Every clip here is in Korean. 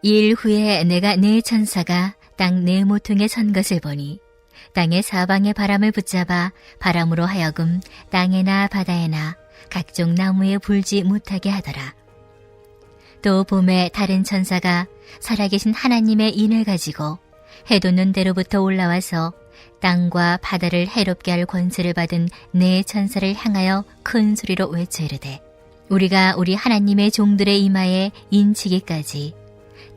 이일 후에 내가 네 천사가 땅 네 모퉁이에 선 것을 보니 땅의 사방의 바람을 붙잡아 바람으로 하여금 땅에나 바다에나 각종 나무에 불지 못하게 하더라. 또 봄에 다른 천사가 살아계신 하나님의 인을 가지고 해 돋는 데로부터 올라와서 땅과 바다를 해롭게 할 권세를 받은 네 천사를 향하여 큰 소리로 외쳐 이르되 우리가 우리 하나님의 종들의 이마에 인치기까지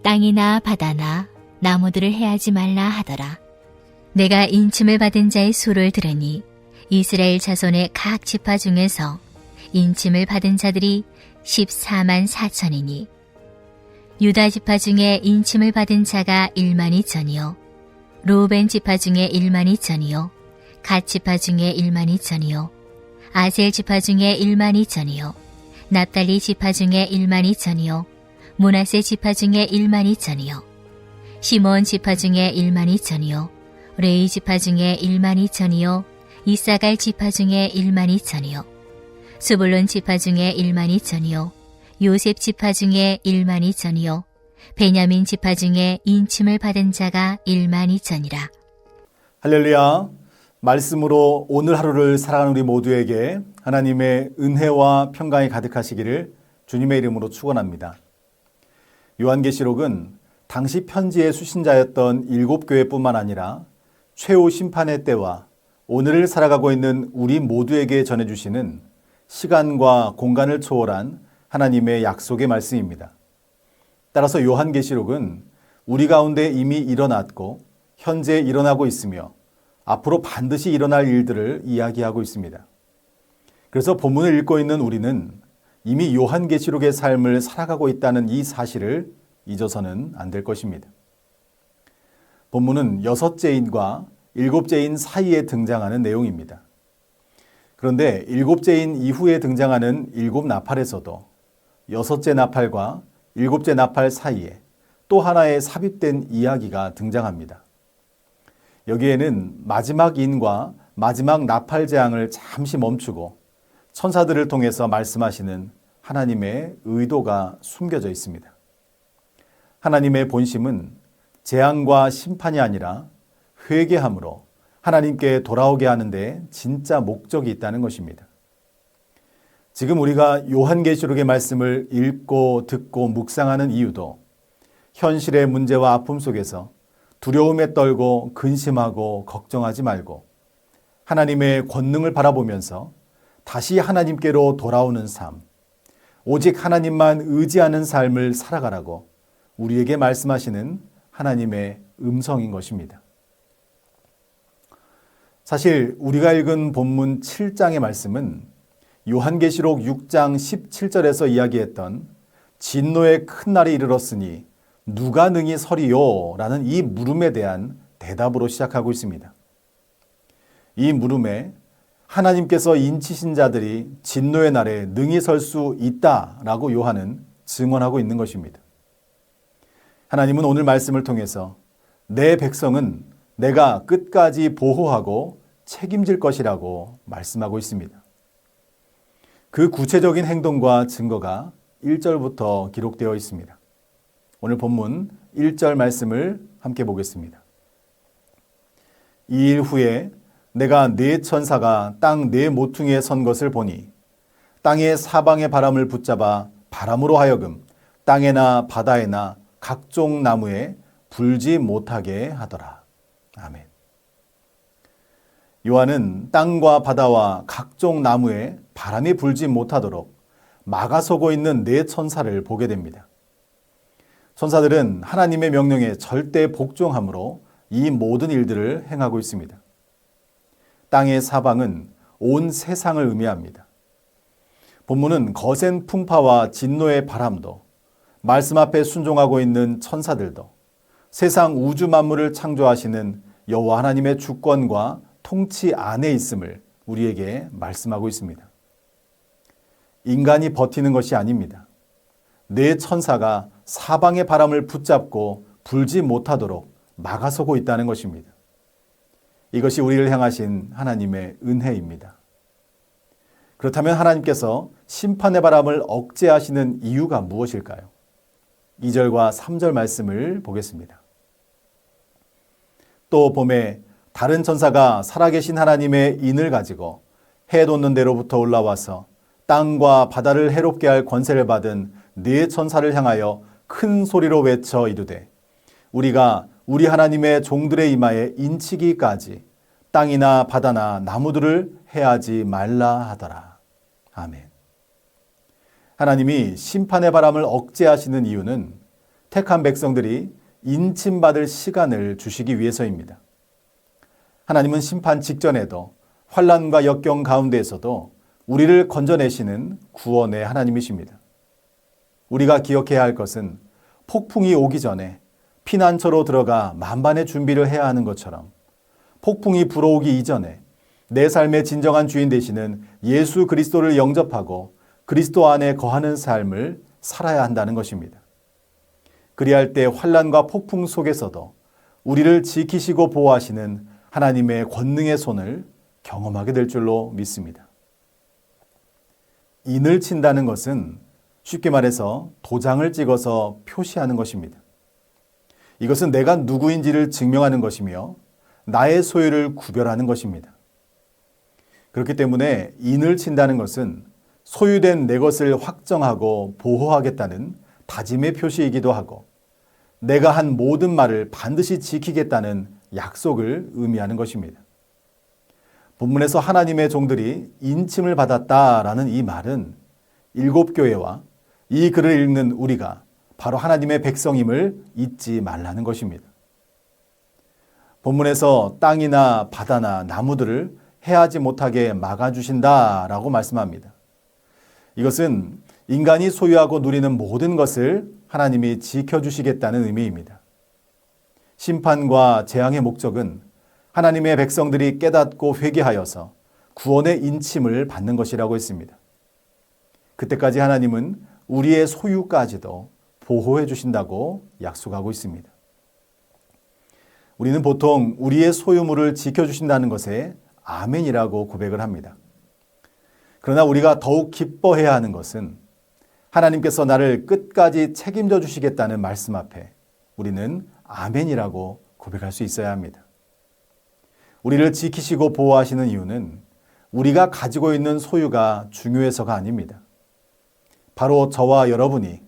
땅이나 바다나 나무들을 해하지 말라 하더라. 내가 인침을 받은 자의 수를 들으니 이스라엘 자손의 각 지파 중에서 인침을 받은 자들이 14만 4천이니 유다 지파 중에 인침을 받은 자가 1만 2천이요 루벤 지파 중에 1만 2천이요 갓 지파 중에 1만 2천이요 아셀 지파 중에 1만 2천이요 납달리 지파 중에 1만 2천이요 므낫세 지파 중에 1만 2천이요 시몬 지파 중에 1만 2천이요 레위 지파 중에 1만 2천이요 이사갈 지파 중에 1만 2천이요 스불론 지파 중에 1만 2천이요 요셉 지파 중에 1만 2천이요 베냐민 지파 중에 인침을 받은 자가 1만 2천이라. 할렐루야. 말씀으로 오늘 하루를 살아가는 우리 모두에게 하나님의 은혜와 평강이 가득하시기를 주님의 이름으로 축원합니다. 요한계시록은 당시 편지의 수신자였던 7교회뿐만 아니라 최후 심판의 때와 오늘을 살아가고 있는 우리 모두에게 전해주시는 시간과 공간을 초월한 하나님의 약속의 말씀입니다. 따라서 요한계시록은 우리 가운데 이미 일어났고 현재 일어나고 있으며 앞으로 반드시 일어날 일들을 이야기하고 있습니다. 그래서 본문을 읽고 있는 우리는 이미 요한계시록의 삶을 살아가고 있다는 이 사실을 잊어서는 안 될 것입니다. 본문은 6째인과 7째인 사이에 등장하는 내용입니다. 그런데 7째인 이후에 등장하는 7나팔에서도 6째 나팔과 7째 나팔 사이에 또 하나의 삽입된 이야기가 등장합니다. 여기에는 마지막 인과 마지막 나팔 재앙을 잠시 멈추고 천사들을 통해서 말씀하시는 하나님의 의도가 숨겨져 있습니다. 하나님의 본심은 재앙과 심판이 아니라 회개함으로 하나님께 돌아오게 하는데 진짜 목적이 있다는 것입니다. 지금 우리가 요한계시록의 말씀을 읽고 듣고 묵상하는 이유도 현실의 문제와 아픔 속에서 두려움에 떨고 근심하고 걱정하지 말고 하나님의 권능을 바라보면서 다시 하나님께로 돌아오는 삶, 오직 하나님만 의지하는 삶을 살아가라고 우리에게 말씀하시는 하나님의 음성인 것입니다. 사실 우리가 읽은 본문 7장의 말씀은 요한계시록 6장 17절에서 이야기했던 진노의 큰 날이 이르렀으니 누가 능히 서리요? 라는 이 물음에 대한 대답으로 시작하고 있습니다. 이 물음에 하나님께서 인치신 자들이 진노의 날에 능히 설 수 있다라고 요한은 증언하고 있는 것입니다. 하나님은 오늘 말씀을 통해서 내 백성은 내가 끝까지 보호하고 책임질 것이라고 말씀하고 있습니다. 그 구체적인 행동과 증거가 1절부터 기록되어 있습니다. 오늘 본문 1절 말씀을 함께 보겠습니다. 2일 후에 내가 네 천사가 땅 네 모퉁이에 선 것을 보니 땅의 사방의 바람을 붙잡아 바람으로 하여금 땅에나 바다에나 각종 나무에 불지 못하게 하더라. 아멘. 요한은 땅과 바다와 각종 나무에 바람이 불지 못하도록 막아서고 있는 네 천사를 보게 됩니다. 천사들은 하나님의 명령에 절대 복종함으로 이 모든 일들을 행하고 있습니다. 땅의 사방은 온 세상을 의미합니다. 본문은 거센 풍파와 진노의 바람도 말씀 앞에 순종하고 있는 천사들도 세상 우주 만물을 창조하시는 여호와 하나님의 주권과 통치 안에 있음을 우리에게 말씀하고 있습니다. 인간이 버티는 것이 아닙니다. 네 천사가 사방의 바람을 붙잡고 불지 못하도록 막아서고 있다는 것입니다. 이것이 우리를 향하신 하나님의 은혜입니다. 그렇다면 하나님께서 심판의 바람을 억제하시는 이유가 무엇일까요? 2절과 3절 말씀을 보겠습니다. 또 봄에 다른 천사가 살아계신 하나님의 인을 가지고 해 돋는 데로부터 올라와서 땅과 바다를 해롭게 할 권세를 받은 네 천사를 향하여 큰 소리로 외쳐 이르되 우리가 우리 하나님의 종들의 이마에 인치기까지 땅이나 바다나 나무들을 해하지 말라 하더라. 아멘. 하나님이 심판의 바람을 억제하시는 이유는 택한 백성들이 인침받을 시간을 주시기 위해서입니다. 하나님은 심판 직전에도 환난과 역경 가운데에서도 우리를 건져내시는 구원의 하나님이십니다. 우리가 기억해야 할 것은 폭풍이 오기 전에 피난처로 들어가 만반의 준비를 해야 하는 것처럼 폭풍이 불어오기 이전에 내 삶의 진정한 주인 되시는 예수 그리스도를 영접하고 그리스도 안에 거하는 삶을 살아야 한다는 것입니다. 그리할 때 환난과 폭풍 속에서도 우리를 지키시고 보호하시는 하나님의 권능의 손을 경험하게 될 줄로 믿습니다. 인을 친다는 것은 쉽게 말해서 도장을 찍어서 표시하는 것입니다. 이것은 내가 누구인지를 증명하는 것이며 나의 소유를 구별하는 것입니다. 그렇기 때문에 인을 친다는 것은 소유된 내 것을 확정하고 보호하겠다는 다짐의 표시이기도 하고 내가 한 모든 말을 반드시 지키겠다는 약속을 의미하는 것입니다. 본문에서 하나님의 종들이 인침을 받았다라는 이 말은 일곱 교회와 이 글을 읽는 우리가 바로 하나님의 백성임을 잊지 말라는 것입니다. 본문에서 땅이나 바다나 나무들을 해하지 못하게 막아주신다라고 말씀합니다. 이것은 인간이 소유하고 누리는 모든 것을 하나님이 지켜주시겠다는 의미입니다. 심판과 재앙의 목적은 하나님의 백성들이 깨닫고 회개하여서 구원의 인침을 받는 것이라고 했습니다. 그때까지 하나님은 우리의 소유까지도 보호해 주신다고 약속하고 있습니다. 우리는 보통 우리의 소유물을 지켜주신다는 것에 아멘이라고 고백을 합니다. 그러나 우리가 더욱 기뻐해야 하는 것은 하나님께서 나를 끝까지 책임져 주시겠다는 말씀 앞에 우리는 아멘이라고 고백할 수 있어야 합니다. 우리를 지키시고 보호하시는 이유는 우리가 가지고 있는 소유가 중요해서가 아닙니다. 바로 저와 여러분이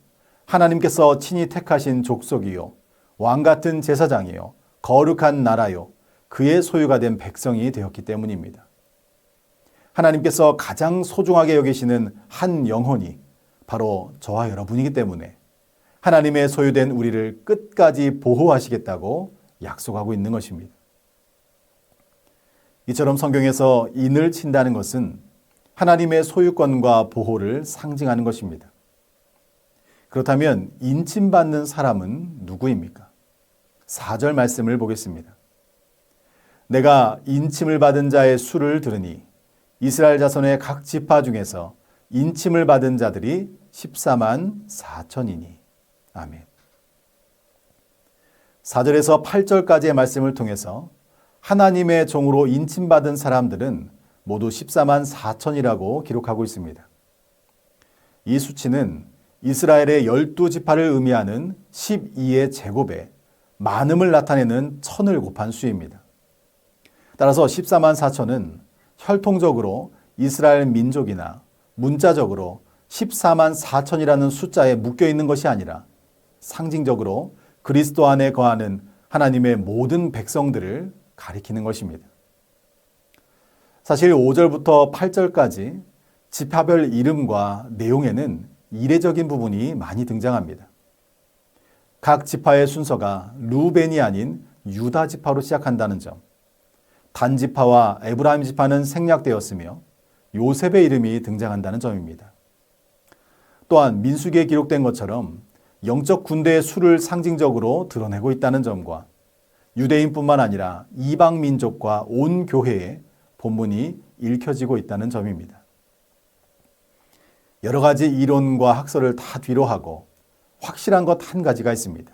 하나님께서 친히 택하신 족속이요, 왕같은 제사장이요, 거룩한 나라요, 그의 소유가 된 백성이 되었기 때문입니다. 하나님께서 가장 소중하게 여기시는 한 영혼이 바로 저와 여러분이기 때문에 하나님의 소유된 우리를 끝까지 보호하시겠다고 약속하고 있는 것입니다. 이처럼 성경에서 인을 친다는 것은 하나님의 소유권과 보호를 상징하는 것입니다. 그렇다면 인침받는 사람은 누구입니까? 4절 말씀을 보겠습니다. 내가 인침을 받은 자의 수를 들으니 이스라엘 자손의 각 지파 중에서 인침을 받은 자들이 14만 4천이니. 아멘. 4절에서 8절까지의 말씀을 통해서 하나님의 종으로 인침받은 사람들은 모두 14만 4천이라고 기록하고 있습니다. 이 수치는 이스라엘의 12지파를 의미하는 12의 제곱에 많음을 나타내는 천을 곱한 수입니다. 따라서 14만 4천은 혈통적으로 이스라엘 민족이나 문자적으로 14만 4천이라는 숫자에 묶여 있는 것이 아니라 상징적으로 그리스도 안에 거하는 하나님의 모든 백성들을 가리키는 것입니다. 사실 5절부터 8절까지 지파별 이름과 내용에는 이례적인 부분이 많이 등장합니다. 각 지파의 순서가 루벤이 아닌 유다 지파로 시작한다는 점, 단 지파와 에브라임 지파는 생략되었으며 요셉의 이름이 등장한다는 점입니다. 또한 민수기에 기록된 것처럼 영적 군대의 수를 상징적으로 드러내고 있다는 점과 유대인뿐만 아니라 이방 민족과 온 교회에 본문이 읽혀지고 있다는 점입니다. 여러 가지 이론과 학설을 다 뒤로 하고 확실한 것 한 가지가 있습니다.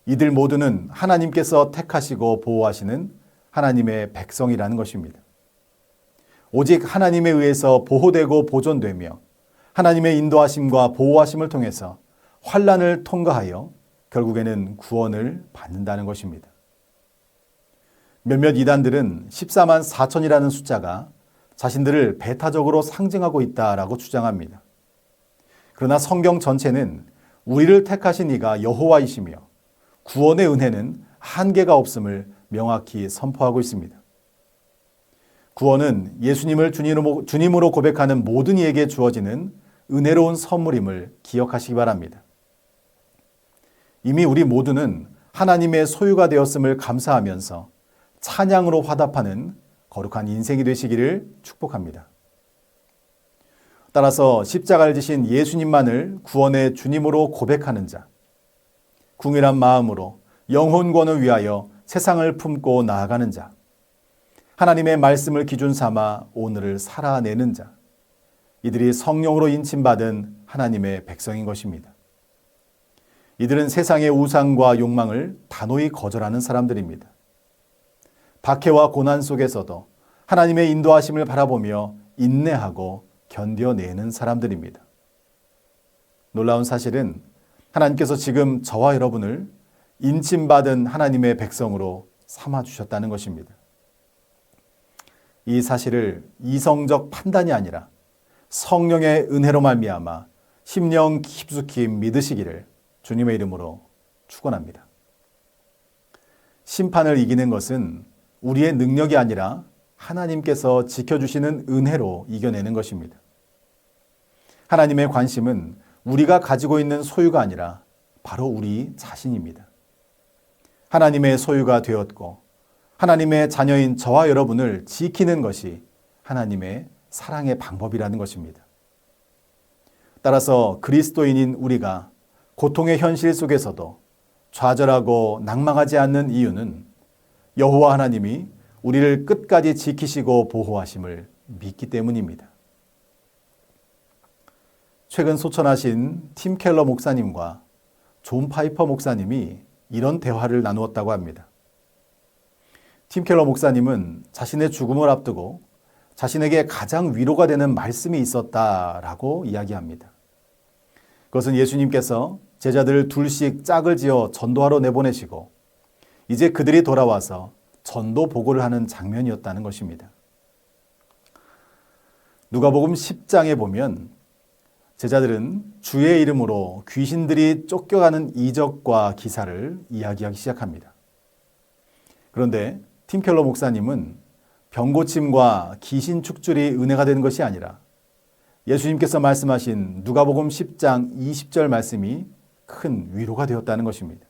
이들 모두는 하나님께서 택하시고 보호하시는 하나님의 백성이라는 것입니다. 오직 하나님에 의해서 보호되고 보존되며 하나님의 인도하심과 보호하심을 통해서 환난을 통과하여 결국에는 구원을 받는다는 것입니다. 몇몇 이단들은 14만 4천이라는 숫자가 자신들을 배타적으로 상징하고 있다라고 주장합니다. 그러나 성경 전체는 우리를 택하신 이가 여호와이시며 구원의 은혜는 한계가 없음을 명확히 선포하고 있습니다. 구원은 예수님을 주님으로 고백하는 모든 이에게 주어지는 은혜로운 선물임을 기억하시기 바랍니다. 이미 우리 모두는 하나님의 소유가 되었음을 감사하면서 찬양으로 화답하는 거룩한 인생이 되시기를 축복합니다. 따라서 십자가를 지신 예수님만을 구원의 주님으로 고백하는 자, 궁일한 마음으로 영혼권을 위하여 세상을 품고 나아가는 자, 하나님의 말씀을 기준 삼아 오늘을 살아내는 자, 이들이 성령으로 인침받은 하나님의 백성인 것입니다. 이들은 세상의 우상과 욕망을 단호히 거절하는 사람들입니다. 박해와 고난 속에서도 하나님의 인도하심을 바라보며 인내하고 견뎌내는 사람들입니다. 놀라운 사실은 하나님께서 지금 저와 여러분을 인침받은 하나님의 백성으로 삼아주셨다는 것입니다. 이 사실을 이성적 판단이 아니라 성령의 은혜로 말미암아 심령 깊숙이 믿으시기를 주님의 이름으로 축원합니다. 심판을 이기는 것은 우리의 능력이 아니라 하나님께서 지켜주시는 은혜로 이겨내는 것입니다. 하나님의 관심은 우리가 가지고 있는 소유가 아니라 바로 우리 자신입니다. 하나님의 소유가 되었고 하나님의 자녀인 저와 여러분을 지키는 것이 하나님의 사랑의 방법이라는 것입니다. 따라서 그리스도인인 우리가 고통의 현실 속에서도 좌절하고 낭망하지 않는 이유는 여호와 하나님이 우리를 끝까지 지키시고 보호하심을 믿기 때문입니다. 최근 소천하신 팀 켈러 목사님과 존 파이퍼 목사님이 이런 대화를 나누었다고 합니다. 팀 켈러 목사님은 자신의 죽음을 앞두고 자신에게 가장 위로가 되는 말씀이 있었다라고 이야기합니다. 그것은 예수님께서 제자들 둘씩 짝을 지어 전도하러 내보내시고 이제 그들이 돌아와서 전도 보고를 하는 장면이었다는 것입니다. 누가복음 10장에 보면 제자들은 주의 이름으로 귀신들이 쫓겨가는 이적과 기사를 이야기하기 시작합니다. 그런데 팀 켈러 목사님은 병고침과 귀신 축출이 은혜가 되는 것이 아니라 예수님께서 말씀하신 누가복음 10장 20절 말씀이 큰 위로가 되었다는 것입니다.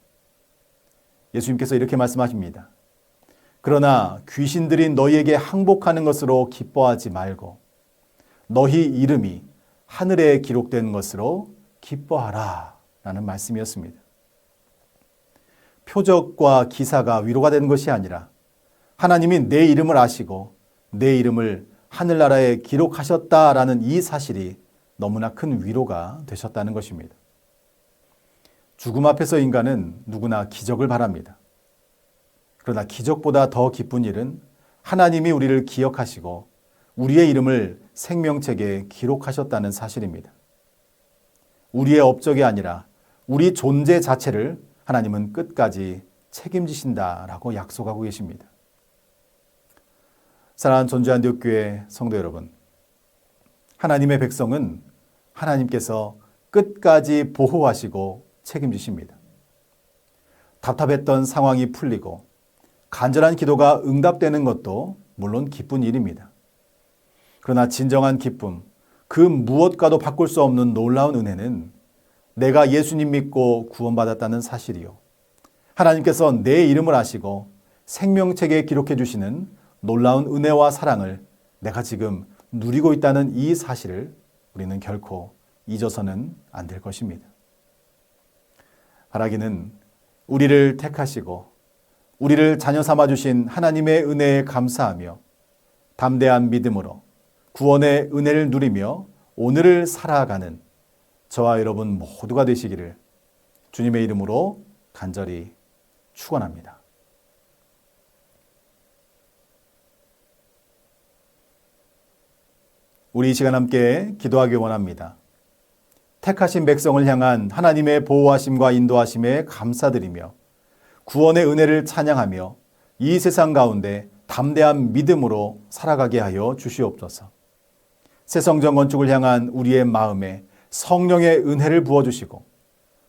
예수님께서 이렇게 말씀하십니다. 그러나 귀신들이 너희에게 항복하는 것으로 기뻐하지 말고 너희 이름이 하늘에 기록된 것으로 기뻐하라 라는 말씀이었습니다. 표적과 기사가 위로가 되는 것이 아니라 하나님이 내 이름을 아시고 내 이름을 하늘나라에 기록하셨다라는 이 사실이 너무나 큰 위로가 되셨다는 것입니다. 죽음 앞에서 인간은 누구나 기적을 바랍니다. 그러나 기적보다 더 기쁜 일은 하나님이 우리를 기억하시고 우리의 이름을 생명책에 기록하셨다는 사실입니다. 우리의 업적이 아니라 우리 존재 자체를 하나님은 끝까지 책임지신다라고 약속하고 계십니다. 사랑하는 전주한대교회 성도 여러분, 하나님의 백성은 하나님께서 끝까지 보호하시고 책임지십니다. 답답했던 상황이 풀리고 간절한 기도가 응답되는 것도 물론 기쁜 일입니다. 그러나 진정한 기쁨, 그 무엇과도 바꿀 수 없는 놀라운 은혜는 내가 예수님 믿고 구원받았다는 사실이요. 하나님께서 내 이름을 아시고 생명책에 기록해 주시는 놀라운 은혜와 사랑을 내가 지금 누리고 있다는 이 사실을 우리는 결코 잊어서는 안 될 것입니다. 바라기는 우리를 택하시고 우리를 자녀 삼아 주신 하나님의 은혜에 감사하며 담대한 믿음으로 구원의 은혜를 누리며 오늘을 살아가는 저와 여러분 모두가 되시기를 주님의 이름으로 간절히 축원합니다. 우리 이 시간 함께 기도하기 원합니다. 택하신 백성을 향한 하나님의 보호하심과 인도하심에 감사드리며 구원의 은혜를 찬양하며 이 세상 가운데 담대한 믿음으로 살아가게 하여 주시옵소서. 새 성전 건축을 향한 우리의 마음에 성령의 은혜를 부어주시고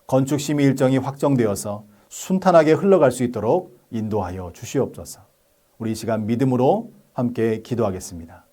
건축 심의 일정이 확정되어서 순탄하게 흘러갈 수 있도록 인도하여 주시옵소서. 우리 이 시간 믿음으로 함께 기도하겠습니다.